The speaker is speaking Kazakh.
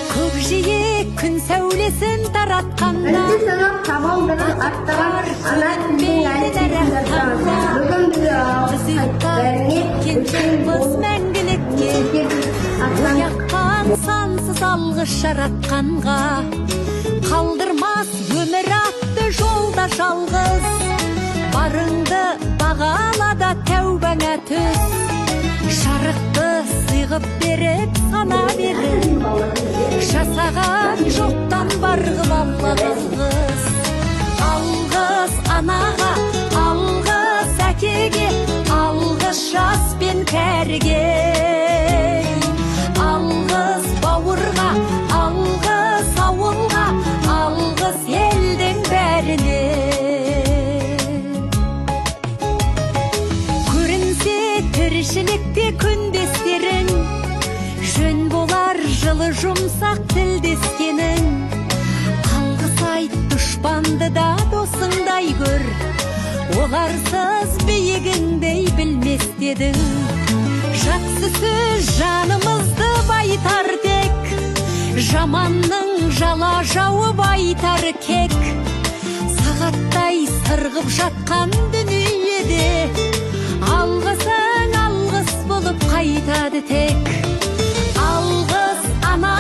Көкжиек күн сәулесін таратқанда, біз мәңгілікке ояққан сансыз алғыс жаратқанға, қалдырмас өмір атты жолда жалғыз, барыңды бағалада тәубаңа түс, жарықты сыйғып беріп сана беріп, жасаған жоқтан барғып алла алғыс. Алғыс анаға, алғыс әкеге, алғыс жас пен кәріге, алғыс бауырға, алғыс ауылға, алғыс елдің бәріне. Көрінсе тіршілікте күндестерің, жөн болар жылы жұмсақ тілдескенің. Алғыс айт дұшпанды да досыңдай көр, оларсыз биігіңдей білмес дедің. Жақсы сөз жанымызды байтар тек, жаманның жала жауып айтар кек. Сағаттай сырғып жатқан дүниеде, алғысың алғыс болып қайтады тек. Алғыс ана